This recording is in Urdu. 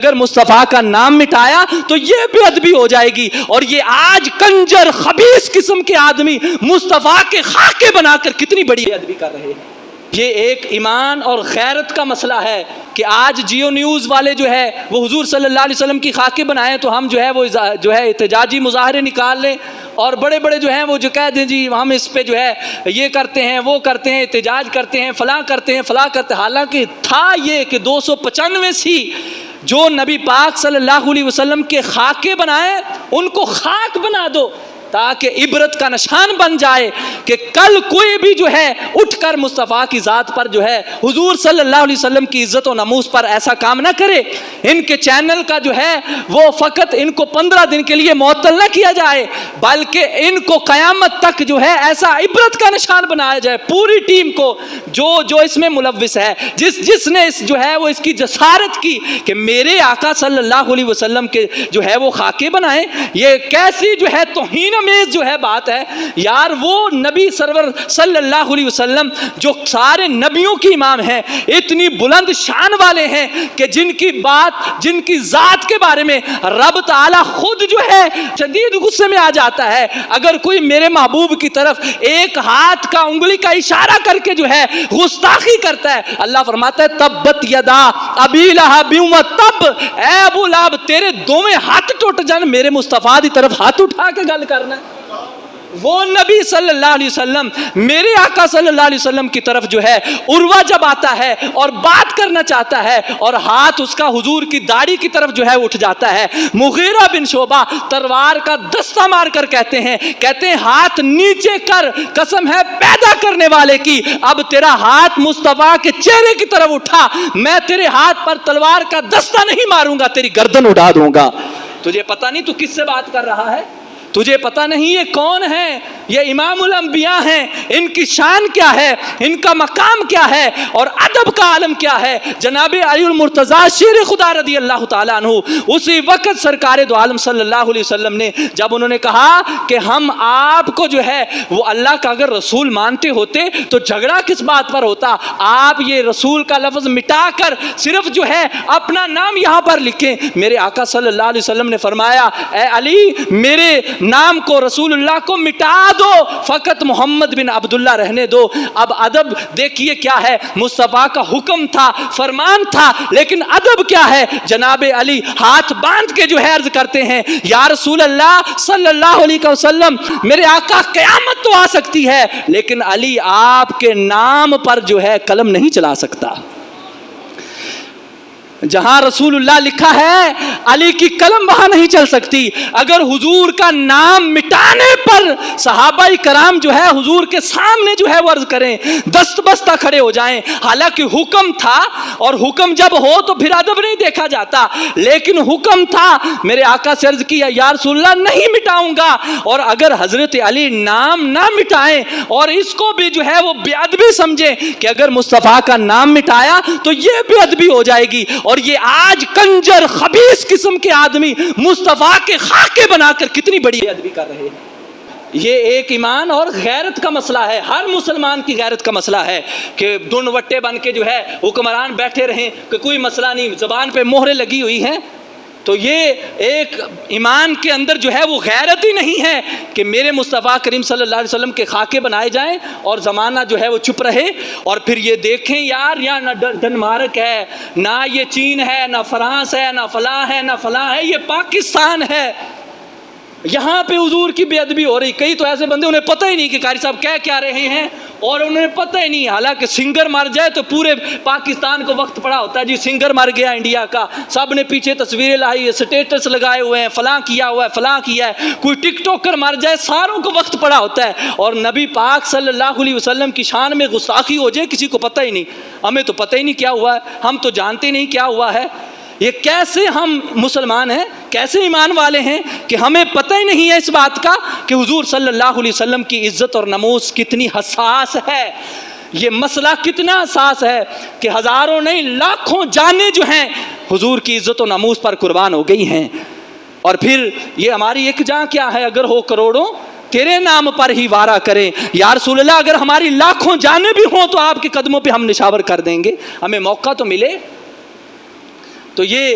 اگر مصطفیٰ کا نام مٹایا تو یہ بے ادبی ہو جائے گی. اور یہ آج کنجر خبیث قسم کے آدمی مصطفیٰ کے خاکے بنا کر کتنی بڑی بے ادبی کر رہے ہیں. یہ ایک ایمان اور غیرت کا مسئلہ ہے کہ آج جیو نیوز والے جو ہے وہ حضور صلی اللہ علیہ وسلم کی خاکے بنائیں تو ہم جو ہے وہ احتجاجی مظاہرے نکال لیں اور بڑے بڑے جو ہیں وہ جو کہہ دیں جی ہم اس پہ جو ہے یہ کرتے ہیں وہ کرتے ہیں احتجاج کرتے ہیں فلاں کرتے ہیں فلاں کرتے ہیں. حالانکہ تھا یہ کہ 295 سی جو نبی پاک صلی اللہ علیہ وسلم کے خاکے بنائے ان کو خاک بنا دو تاکہ عبرت کا نشان بن جائے کہ کل کوئی بھی جو ہے اٹھ کر مصطفیٰ کی ذات پر جو ہے حضور صلی اللہ علیہ وسلم کی عزت و ناموس پر ایسا کام نہ کرے. ان کے چینل کا جو ہے وہ فقط ان کو 15 دن کے لیے معطل نہ کیا جائے بلکہ ان کو قیامت تک جو ہے ایسا عبرت کا نشان بنایا جائے. پوری ٹیم کو جو اس میں ملوث ہے جس نے جو ہے وہ اس کی جسارت کی کہ میرے آقا صلی اللہ علیہ وسلم کے جو ہے وہ خاکے بنائیں. یہ کیسی جو ہے توہین میز جو ہے بات ہے یار. وہ نبی سرور صلی اللہ علیہ وسلم جو سارے نبیوں کی امام ہیں اتنی بلند شان والے ہیں کہ جن کی بات جن کی ذات کے بارے میں رب تعالی خود جو ہے شدید غصے میں آ جاتا ہے. اگر کوئی میرے محبوب کی طرف ایک ہاتھ کا انگلی کا اشارہ کر کے جو ہے گستاخی کرتا ہے اللہ فرماتا ہے تبت یدا ابی لہب و تب. اے ابو لہب تیرے دوویں ہاتھ ٹوٹ جان میرے مصطفیٰ دی طرف ہاتھ اٹھا کے گل کرنا. وہ نبی صلی اللہ علیہ وسلم میرے آقا صلی اللہ علیہ وسلم کی طرف جو ہے عروہ جب آتا ہے اور بات کرنا چاہتا ہے اور ہاتھ اس کا حضور کی داڑھی کی طرف جو ہے اٹھ جاتا ہے. مغیرہ بن شعبہ تلوار کا دستہ مار کر کہتے ہیں ہاتھ نیچے کر قسم ہے پیدا کرنے والے کی اب تیرا ہاتھ مصطفیٰ کے چہرے کی طرف اٹھا میں تیرے ہاتھ پر تلوار کا دستہ نہیں ماروں گا تیری گردن اڑا دوں گا. تجھے پتہ نہیں تو کس سے بات کر رہا ہے؟ تجھے پتہ نہیں یہ کون ہے؟ یہ امام الانبیاء ہیں. ان کی شان کیا ہے ان کا مقام کیا ہے اور ادب کا عالم کیا ہے. جناب علی المرتضیٰ شیر خدا رضی اللہ تعالیٰ عنہ اسی وقت سرکار دو عالم صلی اللہ علیہ وسلم نے جب انہوں نے کہا کہ ہم آپ کو جو ہے وہ اللہ کا اگر رسول مانتے ہوتے تو جھگڑا کس بات پر ہوتا. آپ یہ رسول کا لفظ مٹا کر صرف جو ہے اپنا نام یہاں پر لکھیں. میرے آقا صلی اللہ علیہ وسلم نے فرمایا اے علی میرے نام کو رسول اللہ کو مٹا دو فقط محمد بن عبداللہ رہنے دو. اب ادب دیکھیے کیا ہے. مصطفیٰ کا حکم تھا فرمان تھا لیکن ادب کیا ہے. جناب علی ہاتھ باندھ کے جو ہے عرض کرتے ہیں یا رسول اللہ صلی اللہ علیہ وسلم میرے آقا قیامت تو آ سکتی ہے لیکن علی آپ کے نام پر جو ہے قلم نہیں چلا سکتا. جہاں رسول اللہ لکھا ہے علی کی قلم وہاں نہیں چل سکتی. اگر حضور کا نام مٹانے پر صحابہ کرام جو ہے حضور کے سامنے جو ہے وہ عرض کریں دست بستہ کھڑے ہو جائیں. حالانکہ حکم تھا اور حکم جب ہو تو پھر ادب نہیں دیکھا جاتا لیکن حکم تھا. میرے آقا سے عرض کیا یا رسول اللہ نہیں مٹاؤں گا. اور اگر حضرت علی نام نہ مٹائیں اور اس کو بھی جو ہے وہ بے ادبی سمجھیں کہ اگر مصطفیٰ کا نام مٹایا تو یہ بے ادبی ہو جائے گی. اور یہ آج کنجر خبیث قسم کے آدمی مصطفیٰ کے خاکے بنا کر کتنی بڑی ادبی کر رہے ہیں. یہ ایک ایمان اور غیرت کا مسئلہ ہے. ہر مسلمان کی غیرت کا مسئلہ ہے کہ دن وٹے بن کے جو ہے حکمران بیٹھے رہیں کہ کوئی مسئلہ نہیں زبان پہ مہریں لگی ہوئی ہیں. تو یہ ایک ایمان کے اندر جو ہے وہ غیرت ہی نہیں ہے کہ میرے مصطفیٰ کریم صلی اللہ علیہ وسلم کے خاکے بنائے جائیں اور زمانہ جو ہے وہ چپ رہے. اور پھر یہ دیکھیں یار یہاں نہ ڈنمارک ہے نہ یہ چین ہے نہ فرانس ہے نہ فلاں ہے نہ فلاں ہے یہ پاکستان ہے. یہاں پہ حضور کی بے ادبی ہو رہی. کئی تو ایسے بندے انہیں پتہ ہی نہیں کہ قاری صاحب کہہ کیا رہے ہیں اور انہیں پتہ ہی نہیں. حالانکہ سنگر مر جائے تو پورے پاکستان کو وقت پڑا ہوتا ہے جی سنگر مر گیا انڈیا کا. سب نے پیچھے تصویریں لائی ہے سٹیٹس لگائے ہوئے ہیں فلاں کیا ہوا ہے فلاں کیا ہے. کوئی ٹک ٹاکر مر جائے ساروں کو وقت پڑا ہوتا ہے اور نبی پاک صلی اللہ علیہ وسلم کی شان میں گستاخی ہو جائے کسی کو پتہ ہی نہیں. ہمیں تو پتہ ہی نہیں کیا ہوا ہے ہم تو جانتے نہیں کیا ہوا ہے. یہ کیسے ہم مسلمان ہیں کیسے ایمان والے ہیں کہ ہمیں پتہ ہی نہیں ہے اس بات کا کہ حضور صلی اللہ علیہ وسلم کی عزت اور ناموس کتنی حساس ہے. یہ مسئلہ کتنا حساس ہے کہ ہزاروں نہیں لاکھوں جانیں جو ہیں حضور کی عزت و ناموس پر قربان ہو گئی ہیں. اور پھر یہ ہماری ایک جان کیا ہے اگر ہو کروڑوں تیرے نام پر ہی وارہ کریں. یا رسول اللہ اگر ہماری لاکھوں جانیں بھی ہوں تو آپ کے قدموں پہ ہم نشاور کر دیں گے. ہمیں موقع تو ملے. تو یہ